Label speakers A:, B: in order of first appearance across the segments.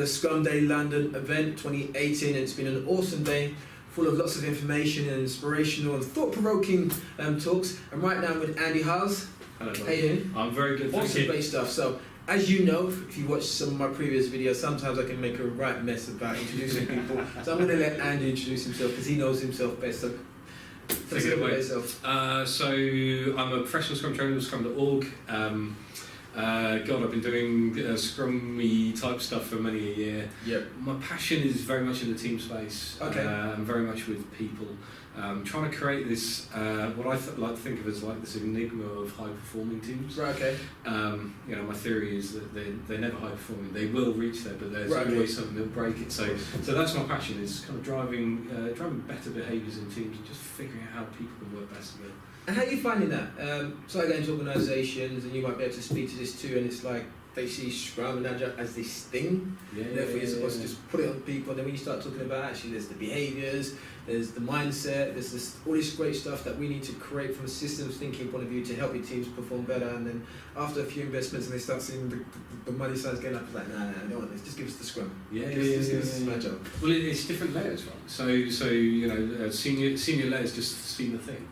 A: the Scrum Day London event 2018. It's been an awesome day, full of lots of information and inspirational and thought-provoking talks. And right now I'm with Andy Hiles.
B: Hello,
A: how you doing?
B: I'm very good, thank
A: awesome,
B: you.
A: great stuff. So, as you know, if you watch some of my previous videos, sometimes I can make a right mess about introducing people. So I'm going to let Andy introduce himself because he knows himself best. So, tell us a bit about yourself.
B: So I'm a professional Scrum trainer at Scrum.org. God, I've been doing Scrum-y type stuff for many a year.
A: Yep.
B: My passion is very much in the team space.
A: Okay.
B: And very much with people. Trying to create this, what I like to think of as like this enigma of high-performing teams.
A: Right, okay.
B: My theory is that they're never high-performing. They will reach there, but there's
A: Right,
B: always something that'll break it. So that's my passion, is kind of driving better behaviours in teams and just figuring out how people can work best together.
A: And how are you finding that? So I go into organisations, and you might be able to speak to this too, and it's like they see Scrum and Agile as this thing. Therefore, you're supposed to just put it on people. And then when you start talking about actually, there's the behaviours, there's the mindset, there's all this great stuff that we need to create from a systems thinking point of view to help your teams perform better. And then after a few investments, and they start seeing the money signs going up, it's like, nah, I don't want this. Just give us the Scrum. Just give us Agile.
B: Well, it's different layers, right? So senior layers just see the thing.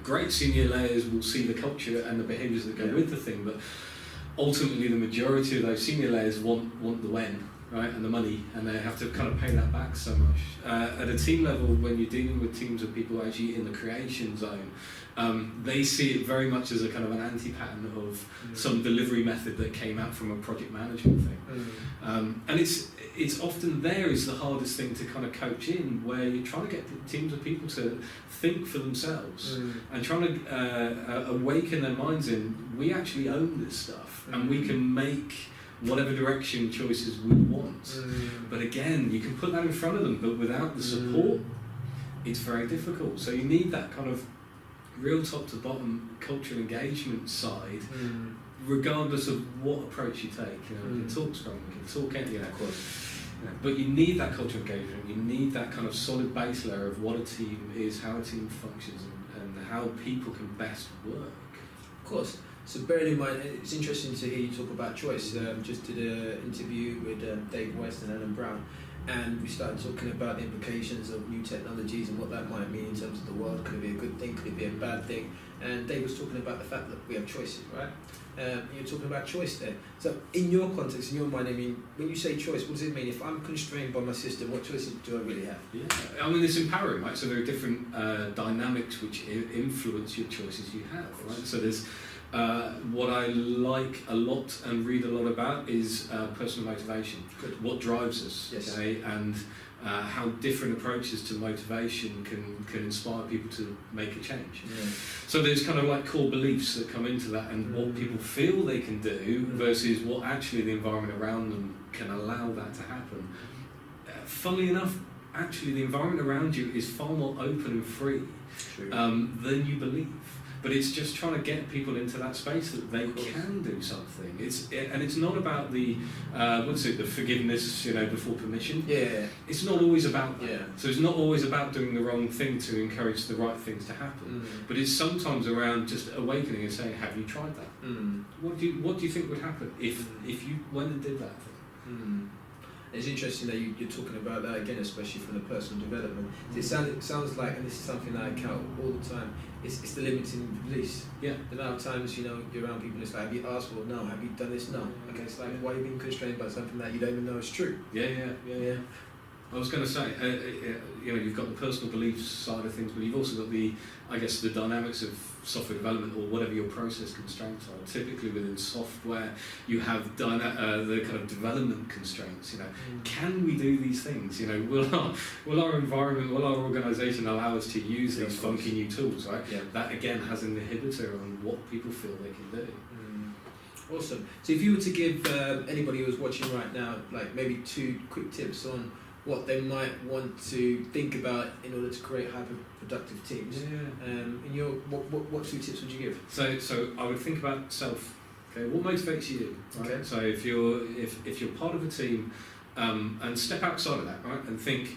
B: Great senior layers will see the culture and the behaviours that go with the thing, but ultimately the majority of those senior layers want the when, right, and the money, and they have to kind of pay that back so much. At a team level, when you're dealing with teams of people actually in the creation zone, they see it very much as a kind of an anti-pattern of some delivery method that came out from a project management thing. And it's often there is the hardest thing to kind of coach in, where you're trying to get teams of people to think for themselves and trying to awaken their minds in, we actually own this stuff and we can make whatever direction choices we want. But again, you can put that in front of them, but without the support, it's very difficult. So you need that kind of real top to bottom cultural engagement side, regardless of what approach you take. You can talk Scrum, you can talk anything, of course. But you need that cultural engagement, you need that kind of solid base layer of what a team is, how a team functions, and how people can best work.
A: Of course. So bearing in mind, it's interesting to hear you talk about choice. Just did an interview with Dave West and Alan Brown, and we started talking about the implications of new technologies and what that might mean in terms of the world. Could it be a good thing? Could it be a bad thing? And Dave was talking about the fact that we have choices, right? You're talking about choice there. So in your context, in your mind, I mean, when you say choice, what does it mean? If I'm constrained by my system, what choices do I really have?
B: Yeah, I mean, it's empowering, right? So there are different dynamics which influence your choices you have, right? So there's what I like a lot and read a lot about is personal motivation.
A: Good.
B: What drives us,
A: yes.
B: Okay? And how different approaches to motivation can inspire people to make a change. So there's kind of like core beliefs that come into that, and what people feel they can do versus what actually the environment around them can allow that to happen. Funnily enough, actually the environment around you is far more open and free than you believe. But it's just trying to get people into that space that they can do something. It's not about the the forgiveness, before permission.
A: Yeah.
B: It's not always about that.
A: Yeah.
B: So it's not always about doing the wrong thing to encourage the right things to happen. But it's sometimes around just awakening and saying, have you tried that? What do you think would happen if you went and did that thing?
A: It's interesting that you're talking about that again, especially from the personal development. It sounds like, and this is something that I count all the time, it's the limiting beliefs.
B: Yeah.
A: The amount of times, you're around people, it's like, have you asked for it? No. Have you done this? No. Okay, it's like, why are you being constrained by something that you don't even know is true?
B: Yeah. I was going to say, you've got the personal beliefs side of things, but you've also got the dynamics of software development, or whatever your process constraints are. Typically within software, you have the kind of development constraints. Can we do these things? Will our environment, will our organisation allow us to use these funky new tools? Right. Yeah. That again has an inhibitor on what people feel they can do.
A: Awesome. So if you were to give anybody who's watching right now, like maybe 2 quick tips on what they might want to think about in order to create hyper-productive teams. What 2 tips would you give?
B: So I would think about self. Okay, what motivates you? Right? Okay. So if you're part of a team, and step outside of that, right, and think,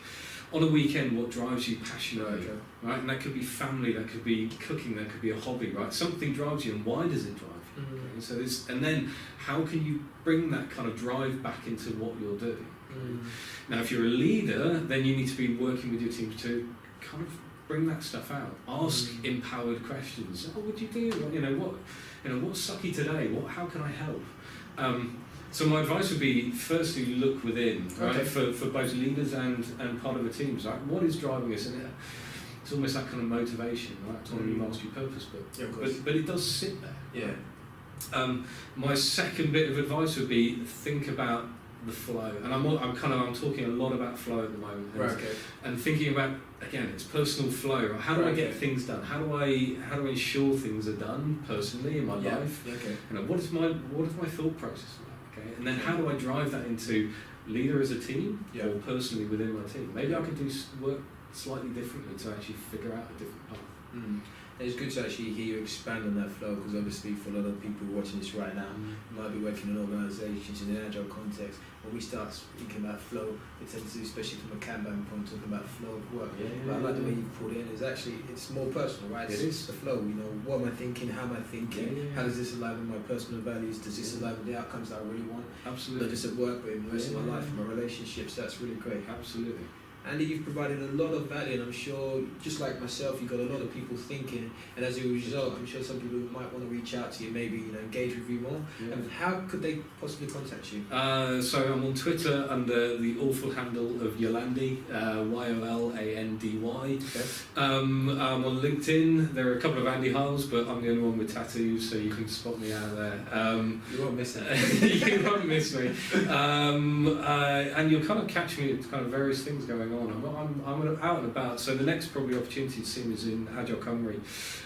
B: on a weekend what drives you passionately,
A: Okay.
B: right? And that could be family, that could be cooking, that could be a hobby, right? Something drives you, and why does it drive you? Okay? So this, and then how can you bring that kind of drive back into what you're doing? Now, if you're a leader, then you need to be working with your teams to kind of bring that stuff out. Ask empowered questions. What would you do? What's sucky today? How can I help? So my advice would be, firstly, look within, right?
A: Okay.
B: For both leaders and part of the teams, right? What is driving us in there? It's almost that kind of motivation, right? Autonomy, mastery, purpose,
A: Yeah, of course.
B: but it does sit there.
A: Yeah.
B: My second bit of advice would be think about the flow, and I'm talking a lot about flow at the moment, and,
A: Right. Okay.
B: and thinking about, again, it's personal flow. Right? How do I get things done? How do I ensure things are done personally in my life?
A: Okay.
B: What is my thought process like? Okay, and then how do I drive that into leader as a team or personally within my team? Maybe I could do work slightly differently to actually figure out a different path.
A: It's good to actually hear you expand on that flow, because obviously for a lot of people watching this right now, you might be working in organisations in an agile context. When we start thinking about flow, it tends to, especially from a Kanban point, talking about flow of work. But I like the way you put it in. It's more personal, right? It's the flow. What am I thinking? How am I thinking? How does this align with my personal values? Does this align with the outcomes that I really want?
B: Absolutely.
A: Not just at work, but in the rest of my life, my relationships. That's really great.
B: Absolutely.
A: Andy, you've provided a lot of value, and I'm sure, just like myself, you've got a lot of people thinking, and as a result, I'm sure some people might want to reach out to you, maybe engage with you more. And how could they possibly contact you?
B: So I'm on Twitter under the awful handle of Yolandi, Yolandy.
A: Okay.
B: I'm on LinkedIn. There are a couple of Andy Hiles, but I'm the only one with tattoos, so you can spot me out of there.
A: You won't miss it.
B: You won't miss me. And you'll kind of catch me at kind of various things going on. I'm out and about, so the next probably opportunity to see me is in Agile Cymru,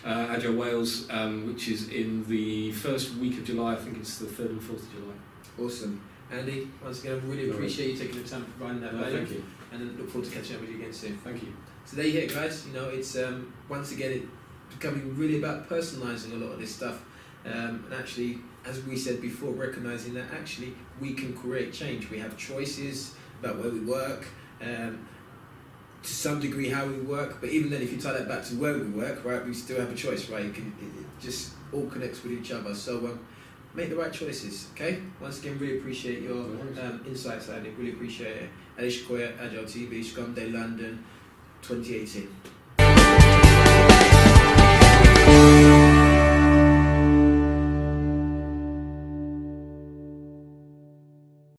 B: Agile Wales, which is in the first week of July. I think it's the 3rd and 4th of July.
A: Awesome. Andy, once again, I really appreciate you taking the time to providing that value.
B: Thank you.
A: And then look forward to catching up with you again soon.
B: Thank you.
A: So there you hear it, guys. It's once again it becoming really about personalising a lot of this stuff, and actually, as we said before, recognising that actually we can create change. We have choices about where we work. To some degree how we work, but even then if you tie that back to where we work, right, we still have a choice, right? It just all connects with each other, so make the right choices, okay? Once again, really appreciate your insights, Andy, really appreciate it. Alicia Koya, Agile TV, Scrum Day London 2018.